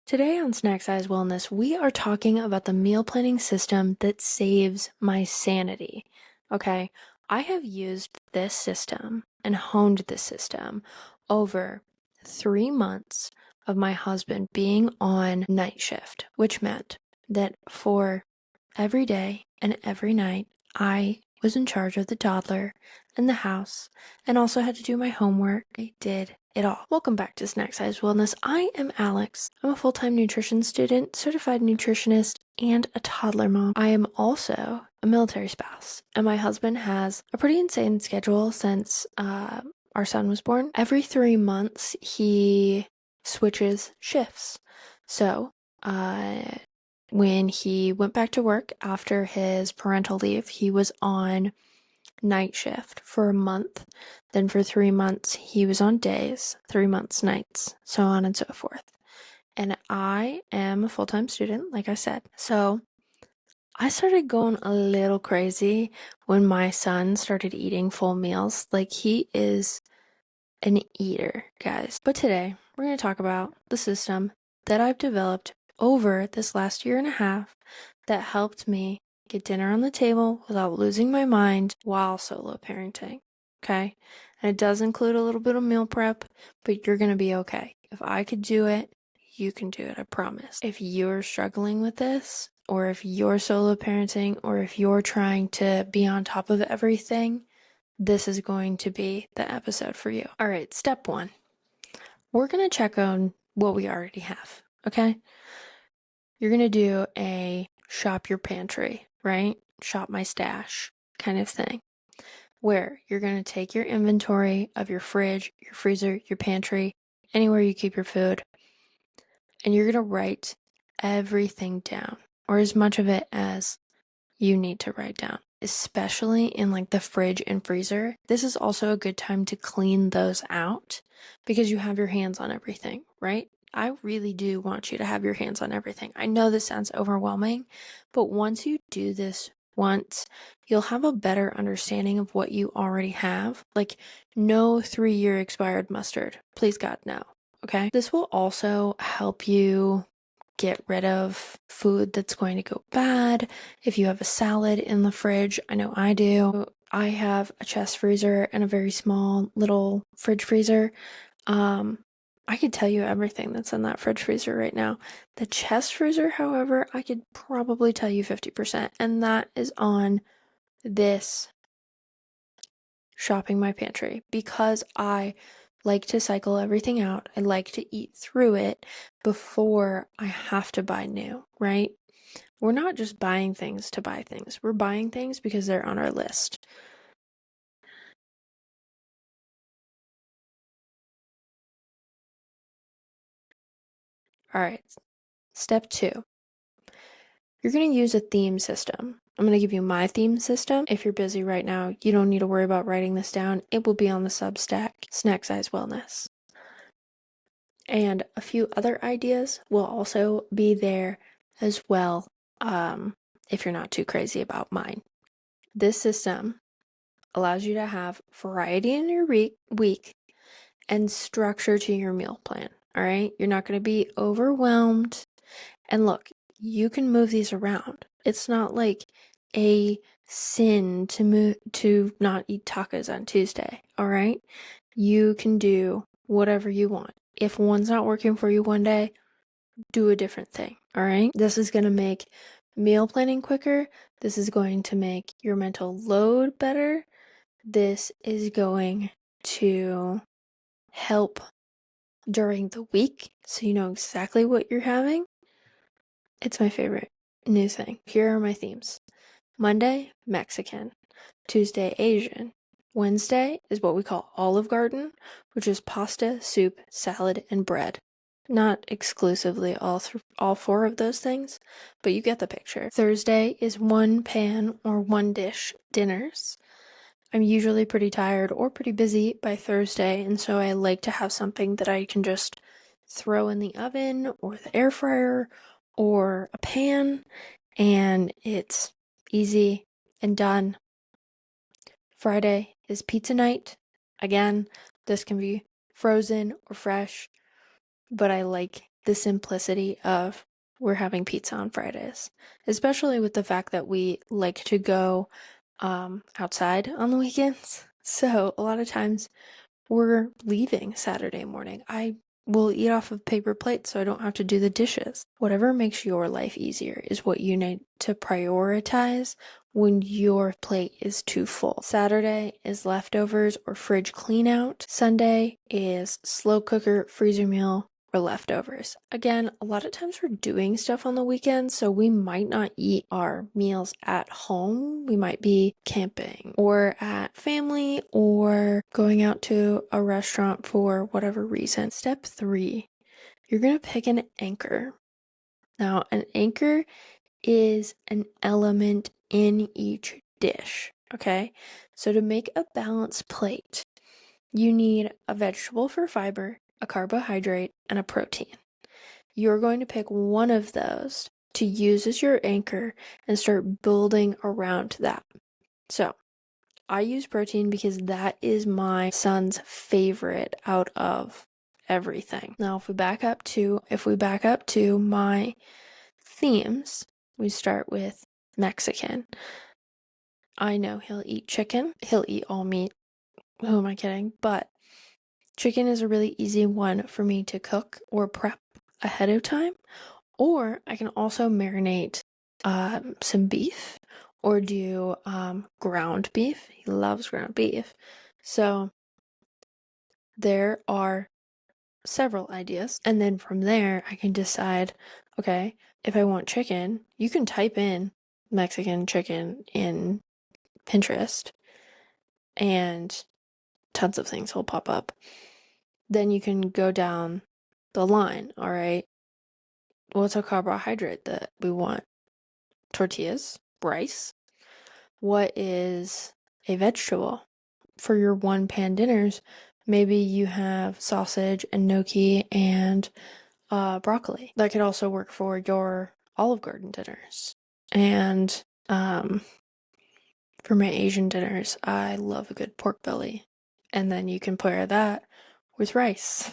Today on Snack Size Wellness, we are talking about the meal planning system that saves my sanity. Okay, I have used this system and honed this system over 3 months of my husband being on night shift, which meant that for every day and every night, I was in charge of the toddler and the house and also had to do my homework. I did it all. Welcome back to Snack Size Wellness. I am Alex. I'm a full-time nutrition student, certified nutritionist, and a toddler mom. I am also a military spouse, and my husband has a pretty insane schedule since our son was born. Every 3 months, he switches shifts. So, when he went back to work after his parental leave, he was on night shift for a month. Then for 3 months, he was on days, 3 months nights, so on and so forth. And I am a full-time student, like I said. So I started going a little crazy when my son started eating full meals. Like, he is an eater, guys. But today, we're going to talk about the system that I've developed over this last year and a half that helped me get dinner on the table without losing my mind while solo parenting. Okay? And it does include a little bit of meal prep, but you're going to be okay. If I could do it, you can do it, I promise. If you're struggling with this, or if you're solo parenting, or if you're trying to be on top of everything, this is going to be the episode for you. All right, step one. We're going to check on what we already have, okay? You're going to do a shop your pantry, right? Shop my stash kind of thing, where you're going to take your inventory of your fridge, your freezer, your pantry, anywhere you keep your food, and you're going to write everything down, or as much of it as you need to write down, especially in like the fridge and freezer. This is also a good time to clean those out because you have your hands on everything, right? I really do want you to have your hands on everything. I know this sounds overwhelming, but once you do this once, you'll have a better understanding of what you already have. Like, no 3-year expired mustard. Please God, no. Okay? This will also help you get rid of food that's going to go bad. If you have a salad in the fridge, I know I do. I have a chest freezer and a very small little fridge freezer. I could tell you everything that's in that fridge freezer right now. The chest freezer, however, I could probably tell you 50%, and that is on this shopping my pantry because I like to cycle everything out. I like to eat through it before I have to buy new, right? We're not just buying things to buy things. We're buying things because they're on our list. All right, step two. You're going to use a theme system. I'm going to give you my theme system. If you're busy right now, you don't need to worry about writing this down. It will be on the Substack, Snack Size Wellness. And a few other ideas will also be there as well, if you're not too crazy about mine. This system allows you to have variety in your week and structure to your meal plan. All right, you're not going to be overwhelmed. And look, you can move these around. It's not like a sin to not eat tacos on Tuesday. All right, you can do whatever you want. If one's not working for you one day, do a different thing. All right, this is going to make meal planning quicker. This is going to make your mental load better. This is going to help during the week so you know exactly what you're having. It's my favorite new thing. Here are my themes. Monday, Mexican. Tuesday, Asian. Wednesday is what we call Olive Garden, which is pasta, soup, salad, and bread. Not exclusively all four of those things, but you get the picture. Thursday is one pan or one dish dinners. I'm usually pretty tired or pretty busy by Thursday, and so I like to have something that I can just throw in the oven or the air fryer or a pan, and it's easy and done. Friday is pizza night. Again, this can be frozen or fresh, but I like the simplicity of we're having pizza on Fridays, especially with the fact that we like to go outside on the weekends. So a lot of times we're leaving Saturday morning. I will eat off of paper plates so I don't have to do the dishes. Whatever makes your life easier is what you need to prioritize when your plate is too full. Saturday is leftovers or fridge clean out. Sunday is slow cooker, freezer meal, or leftovers. Again, a lot of times we're doing stuff on the weekends, so we might not eat our meals at home. We might be camping or at family or going out to a restaurant for whatever reason. Step 3, you're going to pick an anchor. Now, an anchor is an element in each dish, okay? So to make a balanced plate, you need a vegetable for fiber, a carbohydrate, and a protein. You're going to pick one of those to use as your anchor and start building around that. So, I use protein because that is my son's favorite out of everything. Now, if we back up to my themes, we start with Mexican. I know he'll eat chicken, he'll eat all meat. Who am I kidding? But chicken is a really easy one for me to cook or prep ahead of time. Or I can also marinate some beef or do ground beef. He loves ground beef. So there are several ideas. And then from there, I can decide, okay, if I want chicken, you can type in Mexican chicken in Pinterest and tons of things will pop up. Then you can go down the line, all right? What's a carbohydrate that we want? Tortillas, rice. What is a vegetable? For your one pan dinners, maybe you have sausage and gnocchi and broccoli. That could also work for your Olive Garden dinners. And for my Asian dinners, I love a good pork belly. And then you can pair that with rice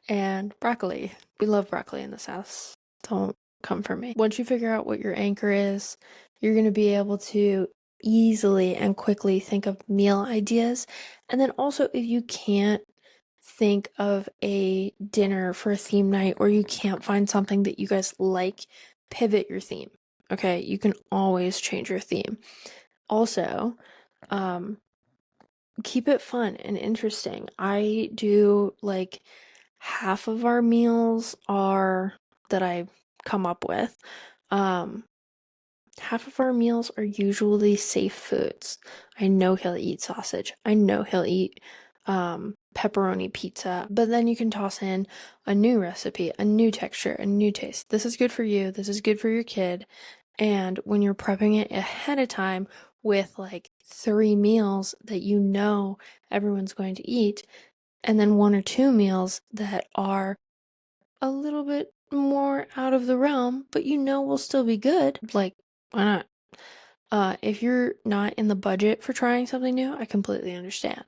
and broccoli. We love broccoli in this house. Don't come for me. Once you figure out what your anchor is, you're going to be able to easily and quickly think of meal ideas. And then also, if you can't think of a dinner for a theme night or you can't find something that you guys like, pivot your theme. Okay, you can always change your theme. Also, keep it fun and interesting. I do like half of our meals are that I come up with. Half of our meals are usually safe foods. I know he'll eat sausage. I know he'll eat pepperoni pizza. But then you can toss in a new recipe, a new texture, a new taste. This is good for you. This is good for your kid. And when you're prepping it ahead of time with like 3 meals that you know everyone's going to eat, and then 1 or 2 meals that are a little bit more out of the realm, but you know will still be good, like, why not? If you're not in the budget for trying something new, I completely understand.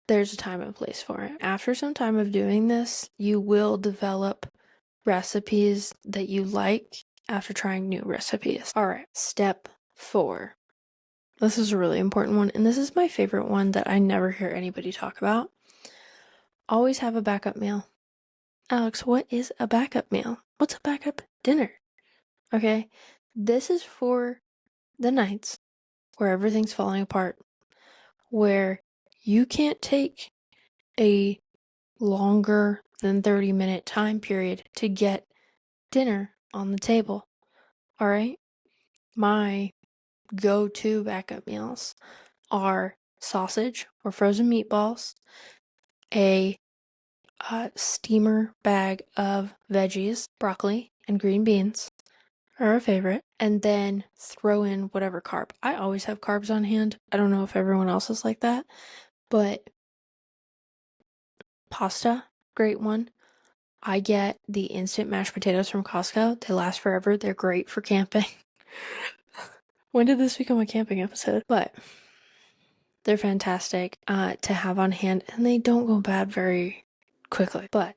There's a time and place for it. After some time of doing this, you will develop recipes that you like after trying new recipes. All right, step 4. This is a really important one, and this is my favorite one that I never hear anybody talk about. Always have a backup meal. Alex, what is a backup meal? What's a backup dinner? Okay, this is for the nights where everything's falling apart, where you can't take a longer than 30-minute time period to get dinner on the table. All right, my go-to backup meals are sausage or frozen meatballs, a steamer bag of veggies, broccoli, and green beans are a favorite, and then throw in whatever carb. I always have carbs on hand. I don't know if everyone else is like that, but pasta, great one. I get the instant mashed potatoes from Costco. They last forever. They're great for camping. When did this become a camping episode? But they're fantastic to have on hand, and they don't go bad very quickly. But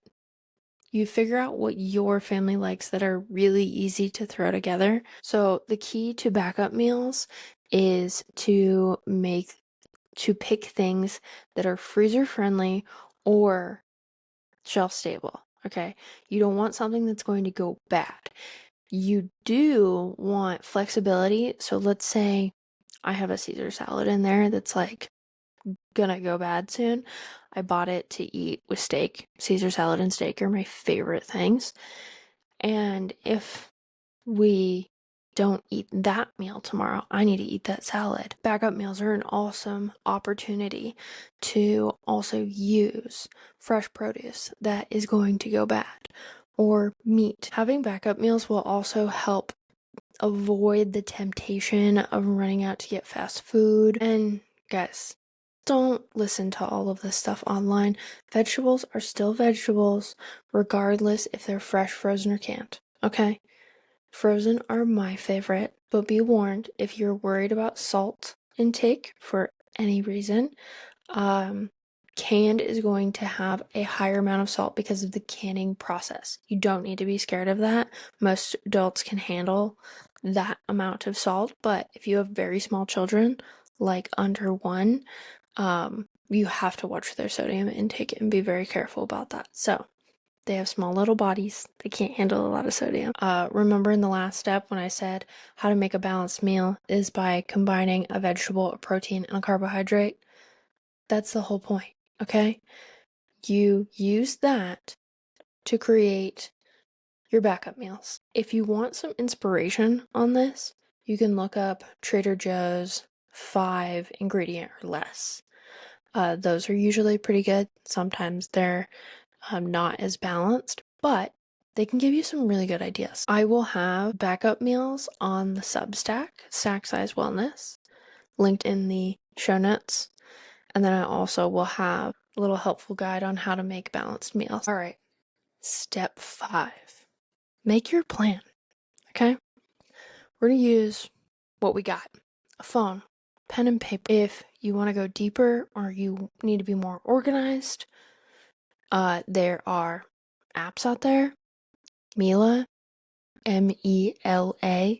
You figure out what your family likes that are really easy to throw together. So the key to backup meals is to pick things that are freezer friendly or shelf stable. Okay. You don't want something that's going to go bad. You do want flexibility. So let's say I have a Caesar salad in there that's like gonna go bad soon. I bought it to eat with steak. Caesar salad and steak are my favorite things. And if we don't eat that meal tomorrow, I need to eat that salad. Backup meals are an awesome opportunity to also use fresh produce that is going to go bad or meat. Having backup meals will also help avoid the temptation of running out to get fast food. And guys, don't listen to all of this stuff online. Vegetables are still vegetables, regardless if they're fresh, frozen, or canned. Okay? Frozen are my favorite, but be warned if you're worried about salt intake for any reason, canned is going to have a higher amount of salt because of the canning process. You don't need to be scared of that. Most adults can handle that amount of salt, but if you have very small children, like under one, you have to watch their sodium intake and be very careful about that. So, they have small little bodies. They can't handle a lot of sodium. Remember in the last step when I said how to make a balanced meal is by combining a vegetable, a protein, and a carbohydrate? That's the whole point, okay? You use that to create your backup meals. If you want some inspiration on this, you can look up Trader Joe's 5 ingredient or less. Those are usually pretty good. Sometimes they're not as balanced, but they can give you some really good ideas. I will have backup meals on the Substack, Stack Size Wellness, linked in the show notes. And then I also will have a little helpful guide on how to make balanced meals. All right, step 5. Make your plan, okay? We're going to use what we got. A phone, pen and paper. If you want to go deeper or you need to be more organized, there are apps out there. Mila, Mela,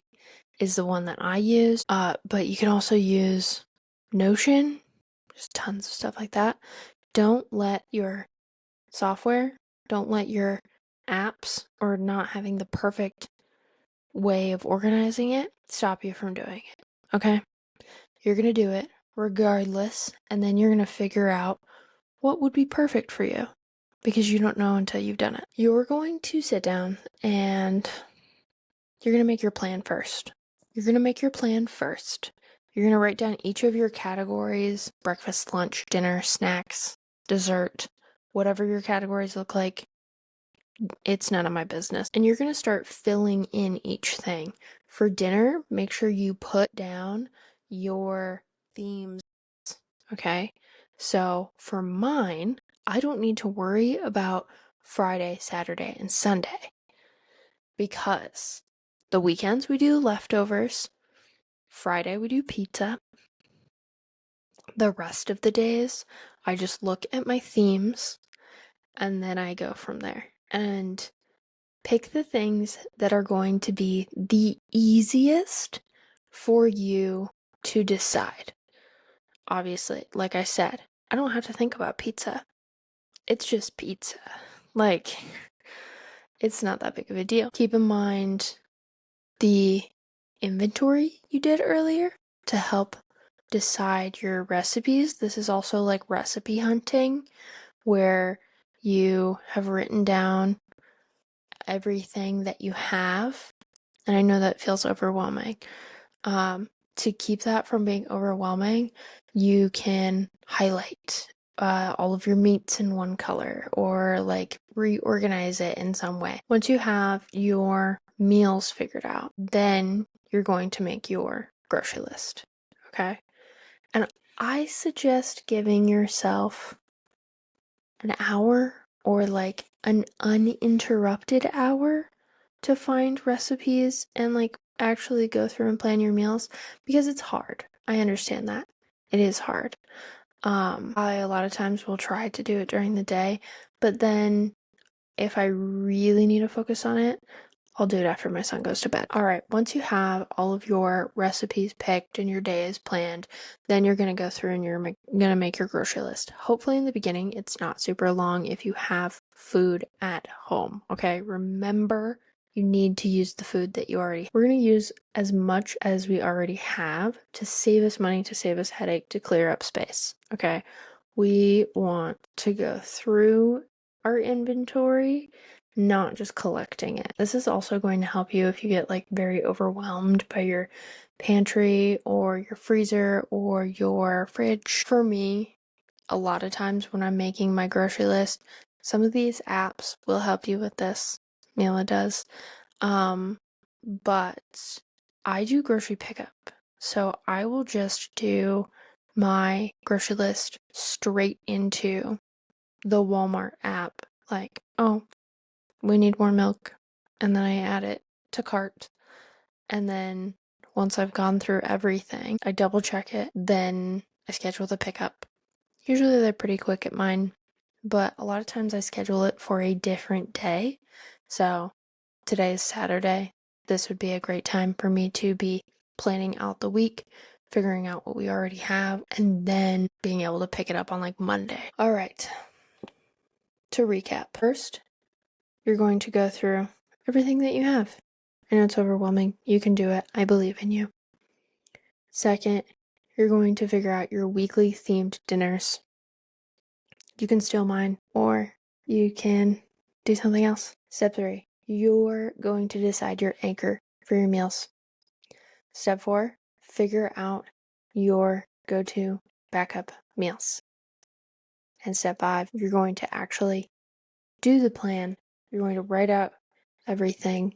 is the one that I use. But you can also use Notion. There's tons of stuff like that. Don't let your apps or not having the perfect way of organizing it stop you from doing it. Okay? You're going to do it regardless, and then you're going to figure out what would be perfect for you because you don't know until you've done it. You're going to sit down and you're going to make your plan first. You're going to write down each of your categories: breakfast, lunch, dinner, snacks, dessert, whatever your categories look like. It's none of my business. And you're going to start filling in each thing. For dinner, make sure you put down your themes. Okay? So for mine, I don't need to worry about Friday, Saturday, and Sunday because the weekends we do leftovers. Friday we do pizza. The rest of the days, I just look at my themes and then I go from there. And pick the things that are going to be the easiest for you to decide. Obviously, like I said, I don't have to think about pizza. It's just pizza. Like, it's not that big of a deal. Keep in mind the inventory you did earlier to help decide your recipes. This is also like recipe hunting, where you have written down everything that you have. And I know that feels overwhelming. To keep that from being overwhelming, you can highlight all of your meats in one color or like reorganize it in some way. Once you have your meals figured out, then you're going to make your grocery list. Okay? And I suggest giving yourself an hour or like an uninterrupted hour to find recipes and like actually go through and plan your meals because it's hard. I understand that. It is hard. I a lot of times will try to do it during the day, but then if I really need to focus on it, I'll do it after my son goes to bed. All right, once you have all of your recipes picked and your day is planned, then you're going to go through and you're going to make your grocery list. Hopefully in the beginning, it's not super long if you have food at home, okay? Remember, you need to use the food that you already have. We're going to use as much as we already have to save us money, to save us headache, to clear up space, okay? We want to go through our inventory, not just collecting it. This is also going to help you if you get like very overwhelmed by your pantry or your freezer or your fridge. For me, a lot of times when I'm making my grocery list, some of these apps will help you with this. Mila does. But I do grocery pickup. So I will just do my grocery list straight into the Walmart app. Like, oh, we need more milk. And then I add it to cart. And then once I've gone through everything, I double check it. Then I schedule the pickup. Usually they're pretty quick at mine, but a lot of times I schedule it for a different day. So today is Saturday. This would be a great time for me to be planning out the week, figuring out what we already have, and then being able to pick it up on like Monday. All right. To recap, first, you're going to go through everything that you have. I know it's overwhelming. You can do it. I believe in you. Second, you're going to figure out your weekly themed dinners. You can steal mine, or you can do something else. Step 3, you're going to decide your anchor for your meals. Step 4, figure out your go-to backup meals. And step 5, you're going to actually do the plan. You're going to write out everything.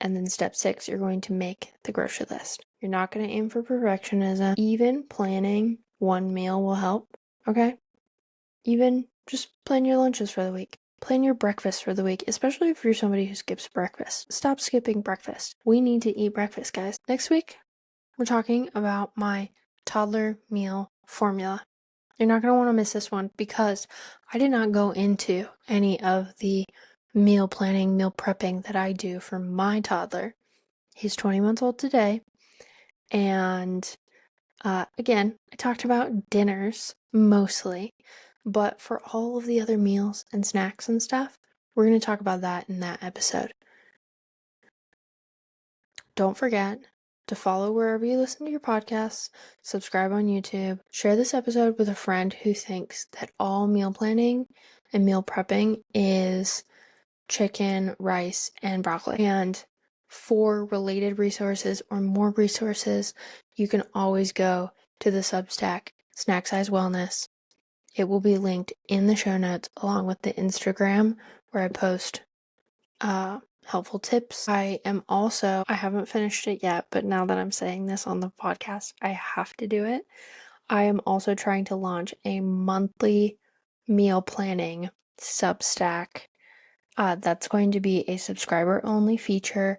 And then step 6, you're going to make the grocery list. You're not going to aim for perfectionism. Even planning one meal will help, okay? Even just plan your lunches for the week. Plan your breakfast for the week, especially if you're somebody who skips breakfast. Stop skipping breakfast. We need to eat breakfast, guys. Next week, we're talking about my toddler meal formula. You're not going to want to miss this one because I did not go into any of the meal planning, meal prepping that I do for my toddler. He's 20 months old today. And again, I talked about dinners mostly, but for all of the other meals and snacks and stuff, we're going to talk about that in that episode. Don't forget to follow wherever you listen to your podcasts, subscribe on YouTube, share this episode with a friend who thinks that all meal planning and meal prepping is chicken, rice, and broccoli. And for related resources or more resources, you can always go to the Substack Snack Size Wellness. It will be linked in the show notes along with the Instagram where I post helpful tips. I haven't finished it yet, but now that I'm saying this on the podcast, I have to do it. I am also trying to launch a monthly meal planning Substack. That's going to be a subscriber only feature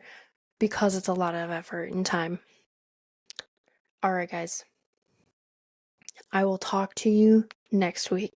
because it's a lot of effort and time. All right, guys. I will talk to you next week.